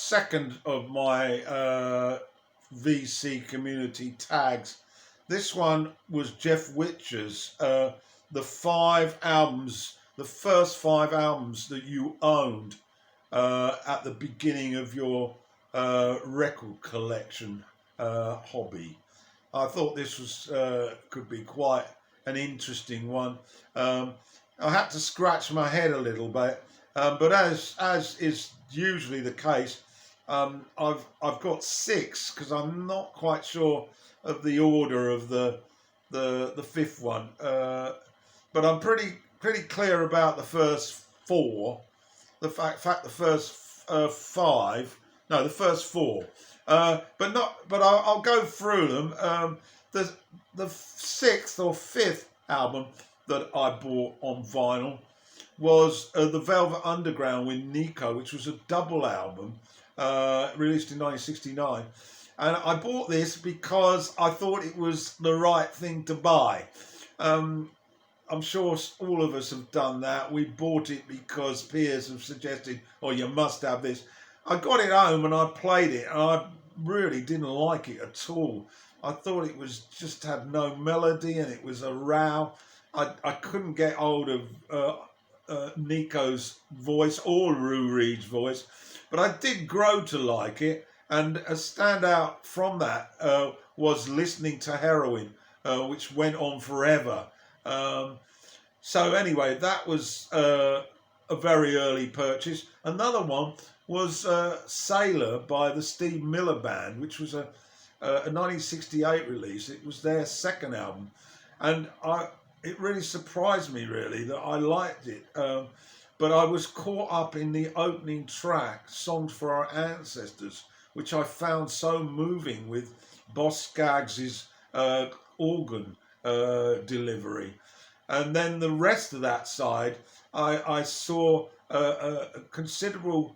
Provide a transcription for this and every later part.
second of my VC community tags. This one was Jeff Whitcher's, the 5 albums, the first 5 albums that you owned at the beginning of your record collection hobby. I thought this was could be quite an interesting one. I had to scratch my head a little bit, but as is usually the case, I've got 6 because I'm not quite sure of the order of the 5th one, but I'm pretty clear about the first 4. The fact the first 5, no, the first 4, but I'll go through them. The 6th or 5th album that I bought on vinyl was the Velvet Underground with Nico, which was a double album released in 1969. And I bought this because I thought it was the right thing to buy. I'm sure all of us have done that. We bought it because peers have suggested, oh, you must have this. I got it home and I played it, and I really didn't like it at all. I thought it was just had no melody and it was a row. I couldn't get hold of Nico's voice or Lou Reed's voice, but I did grow to like it. And a standout from that was Listening to Heroin, which went on forever. So anyway, that was a very early purchase. Another one was Sailor by the Steve Miller Band, which was a 1968 release. It was their second album, and it really surprised me really that I liked it. But I was caught up in the opening track, Songs for Our Ancestors, which I found so moving with Boss Skaggs' organ delivery. And then the rest of that side, I saw a considerable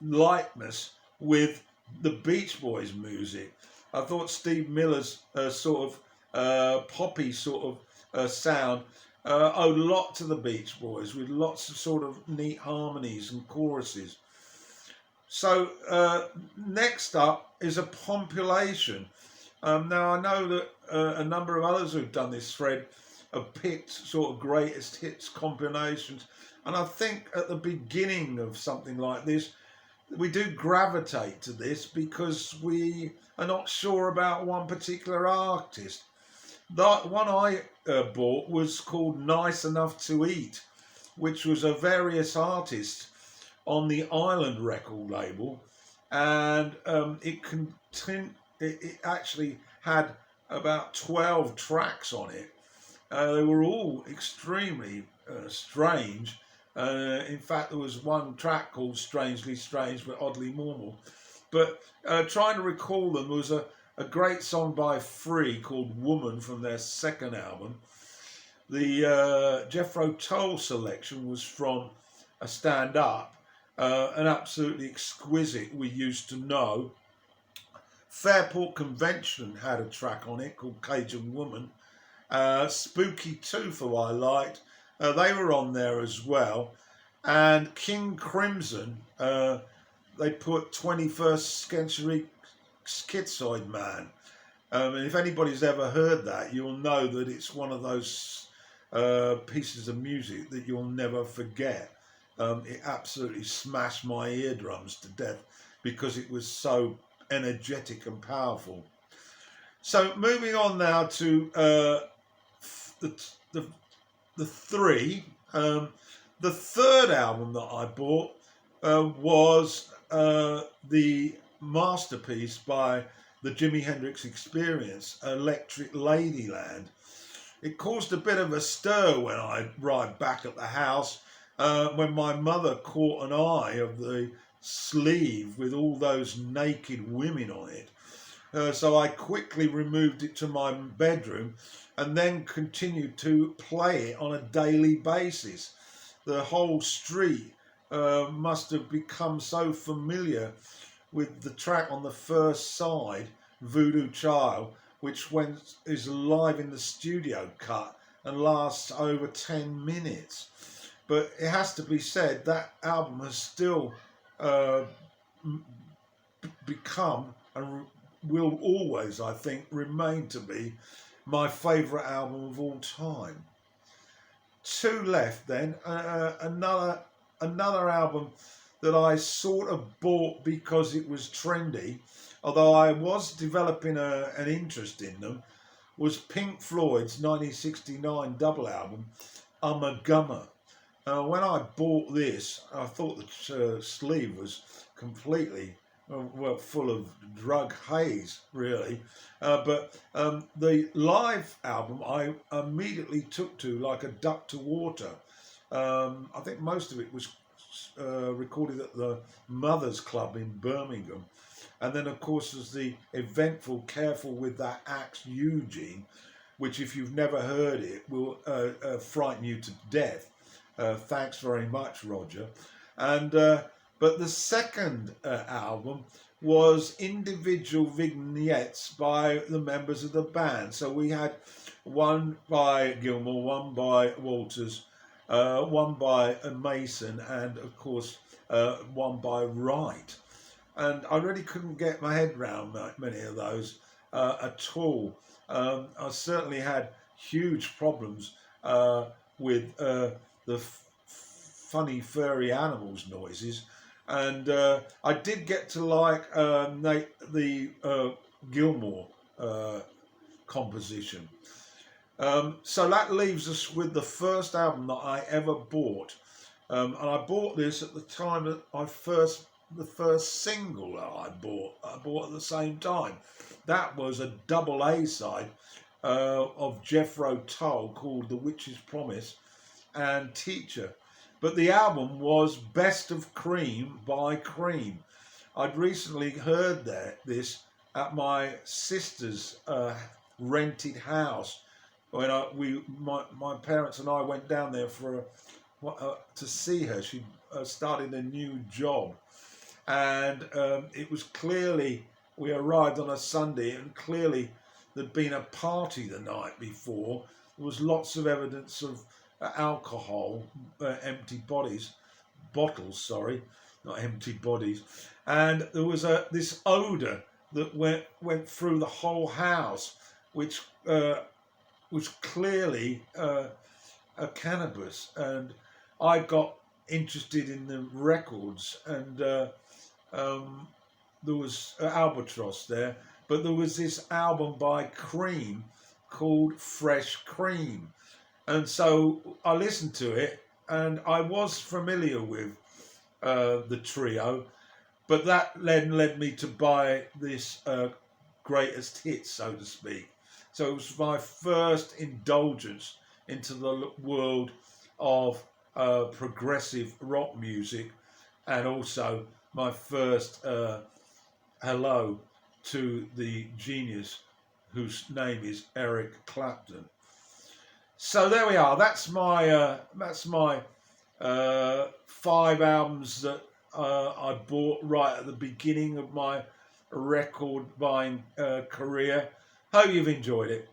likeness with the Beach Boys music. I thought Steve Miller's sort of poppy sort of sound owed a lot to the Beach Boys, with lots of sort of neat harmonies and choruses. So next up is a compilation. Now I know that a number of others who've done this thread have picked sort of greatest hits compilations, and I think at the beginning of something like this we do gravitate to this because we are not sure about one particular artist. The one I bought was called Nice Enough to Eat, which was a various artists on the Island record label, and it actually had about 12 tracks on it. They were all extremely strange. In fact, there was one track called Strangely Strange but Oddly Normal. But trying to recall them, there was a great song by Free called Woman from their second album. The Jethro Tull selection was from a stand-up, an absolutely exquisite We Used to Know. Fairport Convention had a track on it called Cajun Woman. Spooky Tooth, who I liked, they were on there as well. And King Crimson, they put 21st Century Schizoid Man. And if anybody's ever heard that, you'll know that it's one of those pieces of music that you'll never forget. It absolutely smashed my eardrums to death because it was so energetic and powerful. So moving on now to the 3. The third album that I bought was the masterpiece by the Jimi Hendrix Experience, Electric Ladyland. It caused a bit of a stir when I arrived back at the house, when my mother caught an eye of the sleeve with all those naked women on it. So I quickly removed it to my bedroom and then continued to play it on a daily basis. The whole street must have become so familiar with the track on the first side, Voodoo Child, which is live in the studio cut and lasts over 10 minutes. But it has to be said that album has still become and will always, I think, remain to be my favourite album of all time. Two left then. Another album that I sort of bought because it was trendy, although I was developing an interest in them, was Pink Floyd's 1969 double album, Gummer. When I bought this, I thought the sleeve was completely full of drug haze, really. But the live album I immediately took to like a duck to water. I think most of it was recorded at the Mothers Club in Birmingham. And then, of course, there's the eventful Careful with That Axe, Eugene, which, if you've never heard it, will frighten you to death. Thanks very much, Roger. And but the second album was individual vignettes by the members of the band. So we had one by Gilmour, one by Walters, one by Mason, and of course one by Wright. And I really couldn't get my head around many of those at all. I certainly had huge problems with the funny furry animals noises, and I did get to like the Gilmour composition. So that leaves us with the first album that I ever bought, and I bought this at the time that the first single that I bought at the same time. That was a double A side of Jethro Tull called The Witch's Promise and Teacher. But the album was Best of Cream by Cream. I'd recently heard this at my sister's rented house when my parents and I went down there to see her. She started a new job, and it was clearly, we arrived on a Sunday, and clearly there'd been a party the night before. There was lots of evidence of alcohol, empty bottles, not empty bodies, and there was this odour that went through the whole house, which was clearly a cannabis, and I got interested in the records, and there was Albatross there, but there was this album by Cream called Fresh Cream. And so I listened to it, and I was familiar with the trio, but that led me to buy this greatest hits, so to speak. So it was my first indulgence into the world of progressive rock music, and also my first hello to the genius whose name is Eric Clapton. So there we are. That's my 5 albums that I bought right at the beginning of my record buying career. Hope you've enjoyed it.